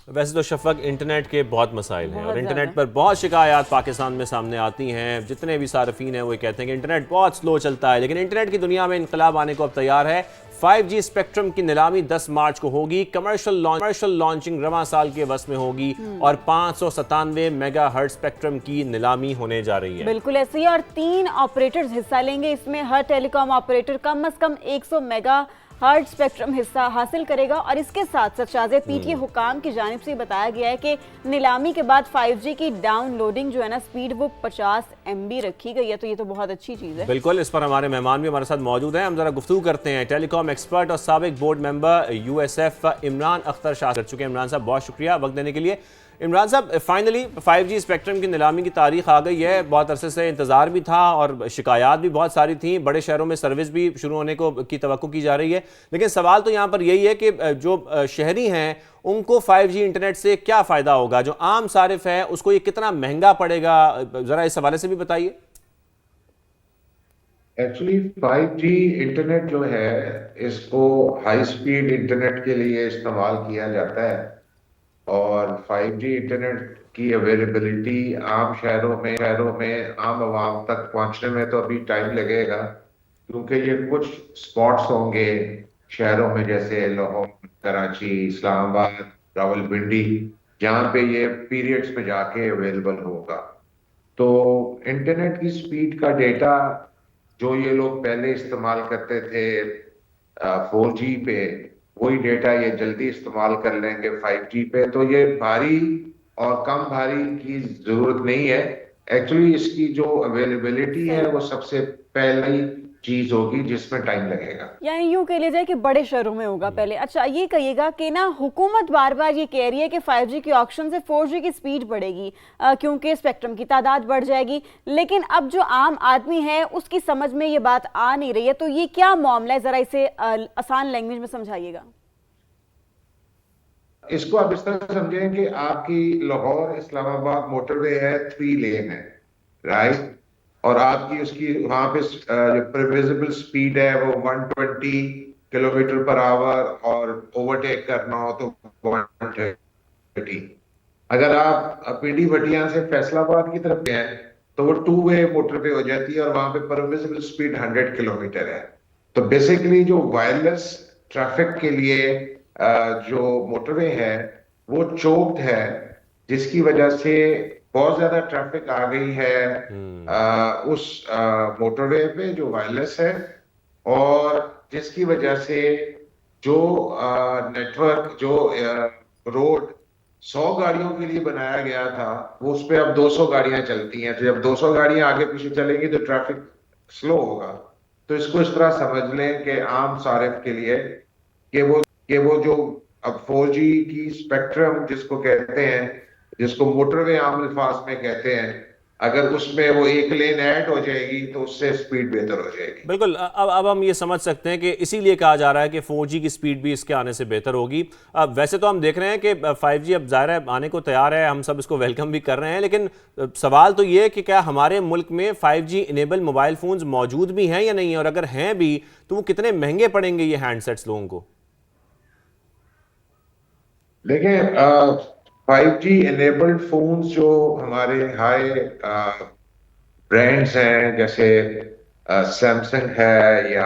वैसे तो शफक इंटरनेट के बहुत मसाइल हैं और बहुत इंटरनेट ज़्यादा। पर बहुत शिकायत पाकिस्तान में सामने आती हैं। जितने भी सार्फिन हैं वो कहते हैं कि इंटरनेट बहुत स्लो चलता है, लेकिन इंटरनेट की दुनिया में इनकलाब आने को अब तैयार है। 5G स्पेक्ट्रम की नीलामी 10 मार्च को होगी। कमर्शियल लॉन्चिंग रवां साल के वक्त में होगी और 597 मेगा हर्ट्ज स्पेक्ट्रम की नीलामी होने जा रही है। बिल्कुल ऐसे ही, और 3 ऑपरेटर्स हिस्सा लेंगे इसमें। हर टेलीकॉम ऑपरेटर कम से कम 100 मेगा हर्ट्ज स्पेक्ट्रम हिस्सा हासिल करेगा। और इसके साथ साथ शाहज़ पीटीए हुकाम की जानिब से बताया गया है कि नीलामी के बाद 5G की डाउनलोडिंग जो है ना स्पीड, वो 50 MB रखी गई है। तो ये तो बहुत अच्छी चीज़ है। बिल्कुल, इस पर हमारे मेहमान भी हमारे साथ मौजूद हैं। हम जरा गुफ्तगू करते हैं। टेलीकॉम एक्सपर्ट और साबिक board member USF Imran Akhtar Shah कर चुके हैं। इमरान साहब, बहुत शुक्रिया वक्त देने के लिए। इमरान साहब, फाइनली 5G स्पेक्ट्रम की नीलामी की तारीख आ गई है। बहुत अरसे से इंतजार भी था और शिकायत भी बहुत सारी थी। बड़े शहरों में सर्विस भी शुरू होने को की तवक्को की जा रही है, लेकिन सवाल तो यहाँ पर यही है कि जो शहरी हैं उनको 5G इंटरनेट से क्या फ़ायदा होगा, जो आम सारिफ है उसको ये कितना महंगा पड़ेगा, ज़रा इस हवाले से भी बताइए। एक्चुअली 5G इंटरनेट जो है, इसको हाई स्पीड इंटरनेट के लिए इस्तेमाल किया जाता है। और 5G इंटरनेट की अवेलेबिलिटी आम शहरों में आम आवाम तक पहुंचने में तो अभी टाइम लगेगा, क्योंकि ये कुछ स्पॉट्स होंगे शहरों में, जैसे लाहौर, कराची, इस्लामाबाद, रावलपिंडी, जहाँ पे ये पीरियड्स पे जाके अवेलेबल होगा। तो इंटरनेट की स्पीड का डेटा जो ये लोग पहले इस्तेमाल करते थे 4G पे, वही डेटा ये जल्दी इस्तेमाल कर लेंगे 5G पे। तो ये भारी और कम भारी की जरूरत नहीं है। एक्चुअली इसकी जो अवेलेबिलिटी है सही। वो सबसे पहली चीज होगी जिसमें टाइम लगेगा। यानी यूं कह लिया जाए कि बड़े शहरों में होगा पहले। अच्छा, ये कहिएगा कि ना हुकूमत बार बार ये कह रही है कि 5G के ऑक्शन से 4G की स्पीड बढ़ेगी, क्योंकि स्पेक्ट्रम की तादाद बढ़ जाएगी। लेकिन अब जो आम आदमी है उसकी समझ में ये बात आ नहीं रही है। तो ये क्या मामला है, जरा इसे आसान लैंग्वेज में समझाइएगा। इसको आप इस तरह समझें कि आपकी लाहौर इस्लामाबाद मोटरवे है, 3 लेन है, राइट। और आपकी उसकी वहां पे जो प्रिविजिबल स्पीड है वो 120 किलोमीटर पर आवर, और ओवरटेक करना हो तो 130। अगर आप पिंडी भटिया से फैसलाबाद की तरफ गए तो वो 2 वे मोटरवे हो जाती है और वहां पे परमिसिबल स्पीड 100 किलोमीटर है। तो बेसिकली जो वायरलेस ट्रैफिक के लिए जो मोटरवे है वो चोक्ड है, जिसकी वजह से बहुत ज्यादा ट्रैफिक आ गई है उस मोटरवे पे जो वायरलेस है। और जिसकी वजह से जो नेटवर्क, जो रोड 100 गाड़ियों के लिए बनाया गया था, वो उस पे अब 200 गाड़ियां चलती हैं। तो जब 200 गाड़ियां आगे पीछे चलेंगी तो ट्रैफिक स्लो होगा। तो इसको इस तरह समझ लें कि आम सारिफ के लिए कि वो जो अब 4G की स्पेक्ट्रम जिसको कहते हैं, जिसको मोटरवे आम अल्फाज में कहते हैं, अगर उसमें वो 1 लेन ऐड हो जाएगी तो उससे स्पीड बेहतर हो जाएगी। बिल्कुल, अब हम ये समझ सकते हैं कि इसीलिए कहा जा रहा है कि 4G की स्पीड भी इसके आने से बेहतर होगी। अब वैसे तो हम देख रहे हैं कि 5G अब ज़ाहिर है आने को तैयार है, हम सब इसको वेलकम भी कर रहे हैं, लेकिन सवाल तो ये है कि क्या हमारे मुल्क में 5G इनेबल मोबाइल फ़ोन्स मौजूद भी हैं या नहीं है, और अगर हैं भी तो वो कितने महंगे पड़ेंगे ये हैंडसेट्स लोगों को। देखें, 5G एनेबल्ड फोन्स जो हमारे हाई ब्रांड्स हैं, जैसे सैमसंग है या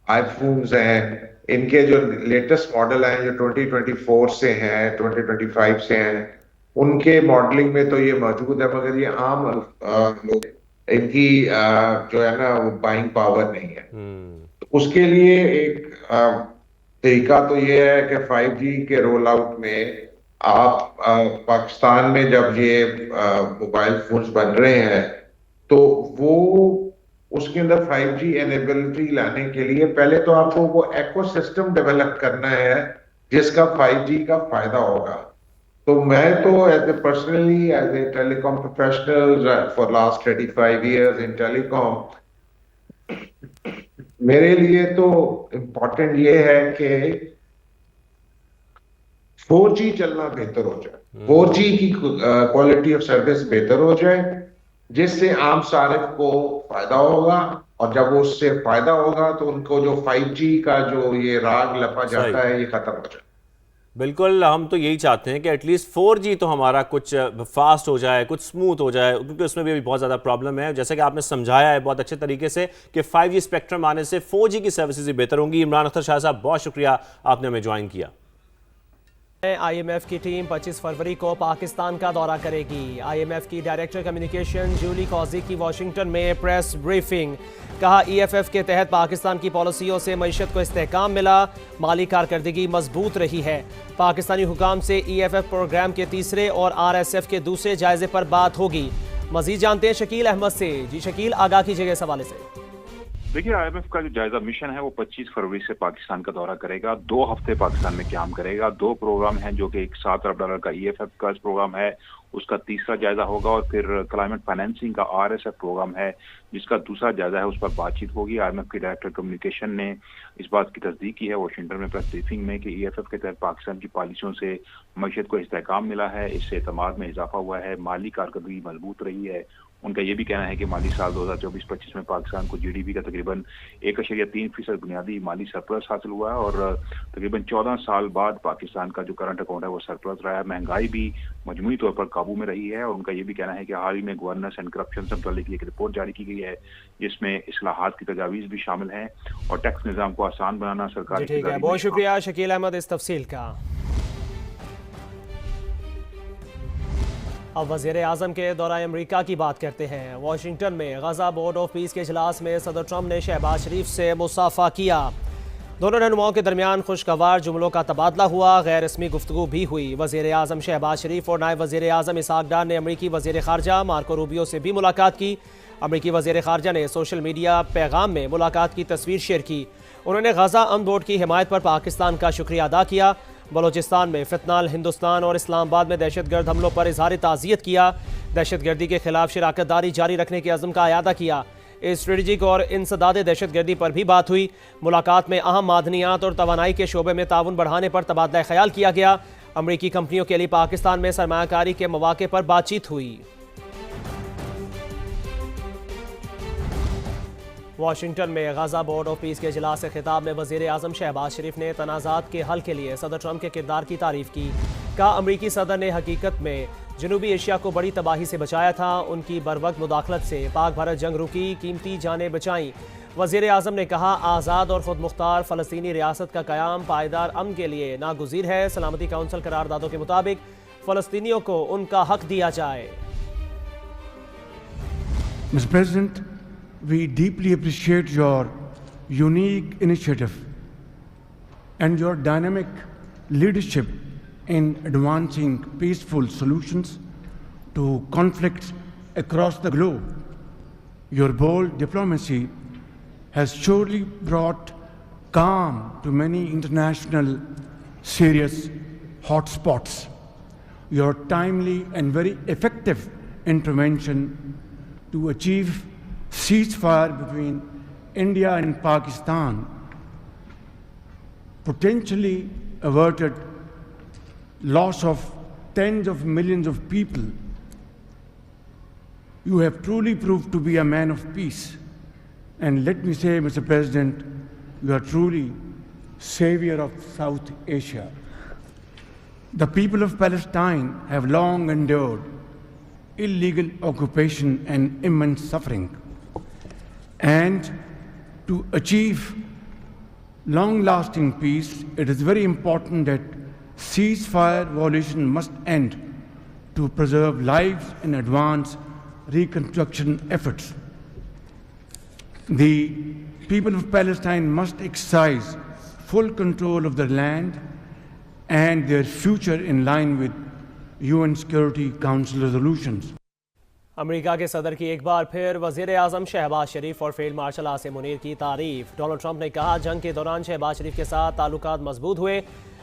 आईफोन्स हैं, इनके जो लेटेस्ट मॉडल हैं जो 2024 से हैं, 2025 से हैं, उनके मॉडलिंग में तो ये मौजूद है। मगर ये आम लोग, इनकी जो है ना वो बाइंग पावर नहीं है। तो उसके लिए एक तरीका तो ये है कि 5G के रोल आउट में आप पाकिस्तान में जब ये मोबाइल फोन्स बन रहे हैं तो वो उसके अंदर 5G एनेबिलिटी लाने के लिए पहले तो आपको वो इकोसिस्टम डेवलप करना है जिसका 5G का फायदा होगा। तो मैं तो as a personally, as a telecom professional for last 35 years in telecom, मेरे लिए तो इम्पोर्टेंट ये है कि 4G चलना बेहतर हो जाए, 4G की क्वालिटी ऑफ सर्विस बेहतर हो जाए, जिससे आम सारिफ को फायदा होगा। और जब उससे फायदा होगा तो उनको जो 5G का जो ये राग लपा सही। जाता है ये खत्म हो जाए। बिल्कुल, हम तो यही चाहते हैं कि एटलीस्ट 4G तो हमारा कुछ फास्ट हो जाए, कुछ स्मूथ हो जाए, क्योंकि उसमें भी अभी बहुत ज़्यादा प्रॉब्लम है। जैसे कि आपने समझाया है बहुत अच्छे तरीके से कि 5G स्पेक्ट्रम आने से 4G की सर्विसेज भी बेहतर होंगी। इमरान अख्तर शाह साहब, बहुत शुक्रिया आपने हमें ज्वाइन किया। IMF की टीम 25 फरवरी को पाकिस्तान का दौरा करेगी। IMF की डायरेक्टर कम्युनिकेशन जूली कॉजी की वाशिंगटन में प्रेस ब्रीफिंग। कहा, EFF के तहत पाकिस्तान की पॉलिसियों से मईशत को इस्तेहकाम मिला, माली कारकर्दगी मजबूत रही है। पाकिस्तानी हुकाम से EFF प्रोग्राम के तीसरे और RSF के दूसरे जायजे पर बात होगी। मजीद जानते हैं शकील अहमद से। जी शकील, आगाह कीजिएगा इस हवाले से। देखिए, IMF का जो जायजा मिशन है वो 25 फरवरी से पाकिस्तान का दौरा करेगा। 2 हफ्ते पाकिस्तान में काम करेगा। 2 प्रोग्राम हैं, जो कि एक $7 अरब का EFF का प्रोग्राम है, उसका तीसरा जायजा होगा, और फिर क्लाइमेट फाइनेंसिंग का RSF प्रोग्राम है जिसका दूसरा जायजा है, उस पर बातचीत होगी। IMF की डायरेक्टर कम्युनिकेशन ने इस बात की तस्दीक की है वाशिंगटन में प्रेस ब्रीफिंग में कि EFF के तहत पाकिस्तान की पॉलिसियों से मईशत को इस्तेहकाम मिला है, इससे एतमाद में इजाफा हुआ है, माली कारकर्दगी मजबूत रही है। उनका ये भी कहना है कि माली साल 2024-25 में पाकिस्तान को GDP का तकरीबन 1.3% बुनियादी माली सरप्लस हासिल हुआ है, और तकरीबन 14 साल बाद पाकिस्तान का जो करंट अकाउंट है वो सरप्लस रहा है। महंगाई भी मजमूई तौर पर काबू में रही है, और उनका ये भी कहना है कि हाल ही में गवर्नेंस एंड करप्शन से मुताल्लिक एक रिपोर्ट जारी की गई है जिसमें इस्लाहात की तजावीज़ भी शामिल हैं, और टैक्स निज़ाम को आसान बनाना सरकार। ठीक है, बहुत शुक्रिया शकील अहमद इस तफसील का। अब वज़ीर आज़म के दौरा अमरीका की बात करते हैं। वाशिंगटन में गजा बोर्ड ऑफ पीस के इजलास में सदर ट्रंप ने शहबाज शरीफ से मुसाफा किया। दोनों रहनुमाओं के दरमियान खुशगवार जुमलों का तबादला हुआ, गैर रस्मी गुफ्तगू भी हुई। वज़ीर आज़म शहबाज शरीफ और नायब वज़ीर आज़म इसहाक डार ने अमरीकी वज़ीर ख़ारजा मार्को रूबियो से भी मुलाकात की। अमरीकी वज़ीर ख़ारजा ने सोशल मीडिया पैगाम में मुलाकात की तस्वीर शेयर की। उन्होंने गजा अमन बोर्ड की हिमायत पर पाकिस्तान का शुक्रिया अदा किया। बलोचिस्तान में फितनाल, हिंदुस्तान और इस्लामाबाद में दहशतगर्द हमलों पर इजहार ताज़ियत किया। दहशतगर्दी के खिलाफ शराकतदारी जारी रखने के अज़्म का अयादा किया। स्ट्रेटजिक और इंसदाद दहशतगर्दी पर भी बात हुई। मुलाकात में अहम मादनियात और तवानाई के शोबे में ताउन बढ़ाने पर तबादला ख्याल किया गया। अमरीकी कंपनियों के लिए पाकिस्तान में सरमायाकारी के मौके पर बातचीत हुई। वाशिंगटन में गजा बोर्ड ऑफ पीस के इजलास से खिताब में वज़ीर आज़म शहबाज शरीफ ने तनाज़ात के हल के लिए सदर ट्रंप के किरदार की तारीफ की। कहा, अमरीकी सदर ने हकीकत में जनूबी एशिया को बड़ी तबाही से बचाया था। उनकी बरवक्त मुदाखलत से पाक भारत जंग रुकी, कीमती जानें बचाईं। वज़ीर आज़म ने कहा, आज़ाद और खुद मुख्तार फ़लस्तीनी रियासत का क़याम पायदार अमन के लिए नागुज़ीर है। सलामती काउंसिल करारदादों के मुताबिक फ़लस्तीनियों को उनका हक दिया जाए। Mr. President, we deeply appreciate your unique initiative and your dynamic leadership in advancing peaceful solutions to conflicts across the globe. Your bold diplomacy has surely brought calm to many international serious hotspots. Your timely and very effective intervention to achieve ceasefire between India and Pakistan potentially averted loss of tens of millions of people. You have truly proved to be a man of peace. And let me say, Mr. President, you are truly savior of South Asia. The people of Palestine have long endured illegal occupation and immense suffering. And to achieve long-lasting peace, it is very important that ceasefire violation must end to preserve lives and advance reconstruction efforts. The people of Palestine must exercise full control of their land and their future in line with UN Security Council resolutions. America के सदर की एक बार फिर वज़ीर आज़म शहबाज शरीफ और field marshal Asim Munir की तारीफ। Donald Trump ने कहा, जंग के दौरान शहबाज शरीफ के साथ ताल्लुकात मजबूत हुए।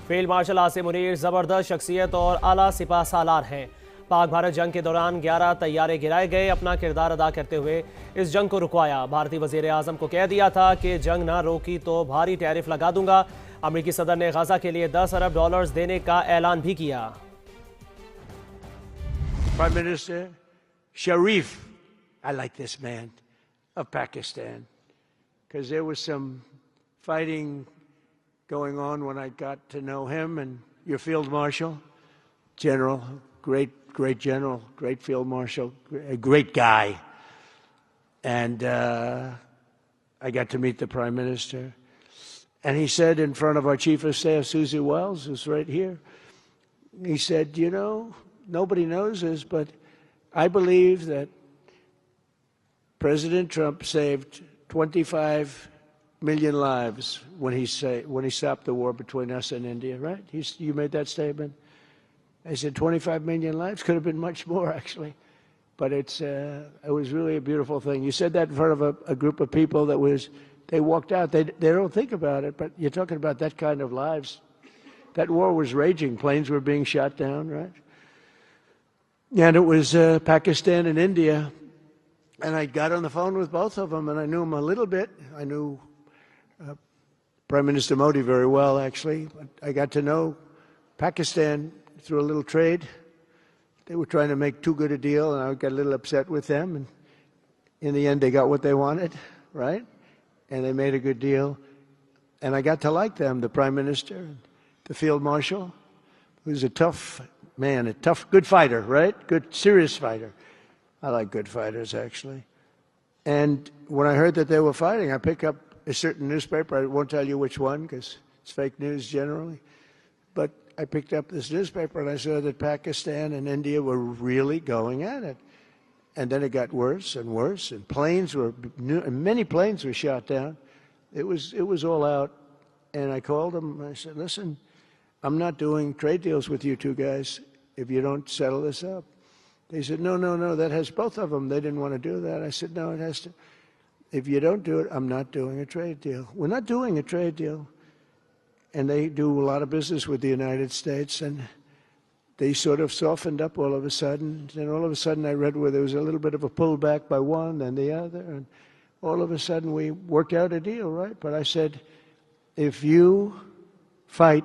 फील्ड मार्शल आसिम मुनीर ज़बरदस्त शख्सियत और आला सिपा सालार हैं। पाक भारत जंग के दौरान 11 तैयारे गिराए गए। अपना किरदार अदा करते हुए इस जंग को रुकवाया। भारतीय वज़ीर आज़म को कह दिया था कि जंग ना रोकी तो भारी टैरिफ लगा दूंगा। अमेरिकी सदर ने गजा के लिए $10 अरब देने का ऐलान भी किया। Prime Minister Sharif, I like this man, of Pakistan, because there was some fighting going on when I got to know him, and your field marshal, general, great general, great field marshal, a great guy. And I got to meet the Prime Minister. And he said in front of our Chief of Staff, Susie Wells, who's right here, he said, you know, nobody knows this, but I believe that President Trump saved 25 million lives when he stopped the war between us and India, right? You made that statement. I said 25 million lives, could have been much more actually, but it was really a beautiful thing. You said that in front of a group of people they walked out. They don't think about it, but you're talking about that kind of lives. That war was raging. Planes were being shot down, right? And it was Pakistan and India. And I got on the phone with both of them, and I knew them a little bit. I knew Prime Minister Modi very well, actually. I got to know Pakistan through a little trade. They were trying to make too good a deal, and I got a little upset with them. And in the end, they got what they wanted, right? And they made a good deal. And I got to like them, the Prime Minister, the Field Marshal, who's a tough man, a tough, good fighter, right? Good, serious fighter. I like good fighters, actually. And when I heard that they were fighting, I picked up a certain newspaper. I won't tell you which one because it's fake news generally. But I picked up this newspaper and I saw that Pakistan and India were really going at it. And then it got worse and worse, and many planes were shot down. It was all out. And I called them and I said, listen, I'm not doing trade deals with you two guys if you don't settle this up. They said, no, that has both of them. They didn't want to do that. I said, no, it has to. If you don't do it, I'm not doing a trade deal. We're not doing a trade deal. And they do a lot of business with the United States, and they sort of softened up all of a sudden. And all of a sudden I read where there was a little bit of a pullback by one and the other, and all of a sudden we worked out a deal, right? But I said, if you fight,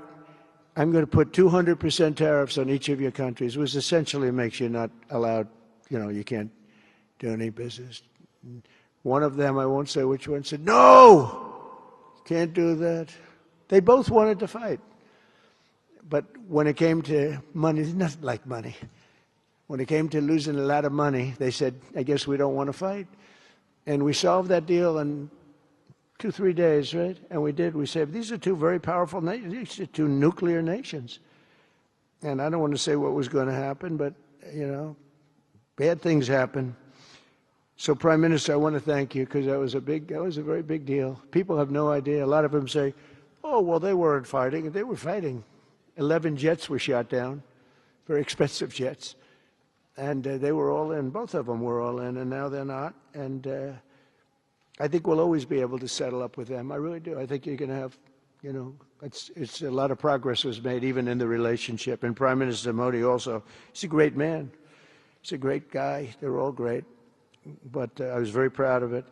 I'm going to put 200% tariffs on each of your countries, which essentially makes you not allowed, you can't do any business. One of them, I won't say which one, said, no, can't do that. They both wanted to fight. But when it came to money, it's nothing like money. When it came to losing a lot of money, they said, I guess we don't want to fight. And we solved that deal in 2-3 days, right? And we did. We said, these are two very powerful nations. These are two nuclear nations. And I don't want to say what was going to happen, but, bad things happen. So, Prime Minister, I want to thank you because that was a very big deal. People have no idea. A lot of them say, oh, well, they weren't fighting. They were fighting. 11 jets were shot down, very expensive jets. And they were all in. Both of them were all in, and now they're not. And I think we'll always be able to settle up with them. I really do. I think you're going to have, it's a lot of progress was made even in the relationship. And Prime Minister Modi also, he's a great man. He's a great guy. They're all great. But I was very proud of it.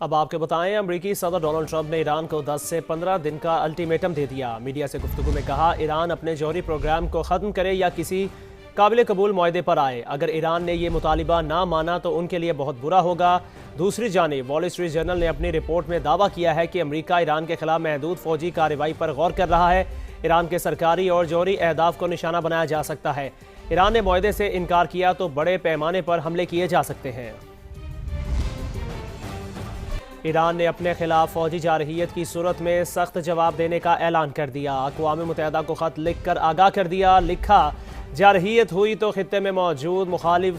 अब आपको बताएं, अमरीकी सदर Donald Trump ने Iran को 10 से 15 दिन का अल्टीमेटम दे दिया। मीडिया से गुफ्तगू में कहा, ईरान अपने जौहरी प्रोग्राम को ख़त्म करे या किसी काबिल कबूल मुआहदे पर आए। अगर ईरान ने ये मुतालिबा ना माना तो उनके लिए बहुत बुरा होगा। दूसरी जानिब वॉल स्ट्रीट जर्नल ने अपनी रिपोर्ट में दावा किया है कि अमरीका ईरान के खिलाफ महदूद फौजी कार्रवाई पर गौर कर रहा है। ईरान के सरकारी और जौहरी अहदाफ को निशाना बनाया जा सकता है। ईरान ने मुआहदे से इनकार किया तो बड़े पैमाने पर हमले किए जा सकते हैं। ईरान ने अपने खिलाफ फौजी जारहियत की सूरत में सख्त जवाब देने का ऐलान कर दिया। अक़वाम मुत्तहिदा को ख़त लिखकर आगाह कर दिया। लिखा, जारहियत हुई तो खित्ते में मौजूद मुखालिफ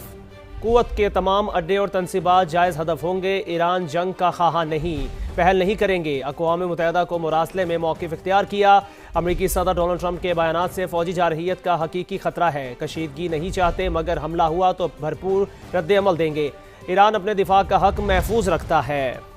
क़ुव्वत के तमाम अड्डे और तनसीबात जायज़ हदफ होंगे। ईरान जंग का ख़्वाह नहीं, पहल नहीं करेंगे। अक़वाम मुत्तहिदा को मुरासले में मौक़िफ़ इख्तियार किया। अमरीकी सदर डोनाल्ड ट्रंप के बयानात से फ़ौजी जारहियत का हकीकी ख़तरा है। कशीदगी नहीं चाहते, मगर हमला हुआ तो भरपूर रद्द अमल देंगे। ईरान अपने दिफा का हक़ महफूज रखता है।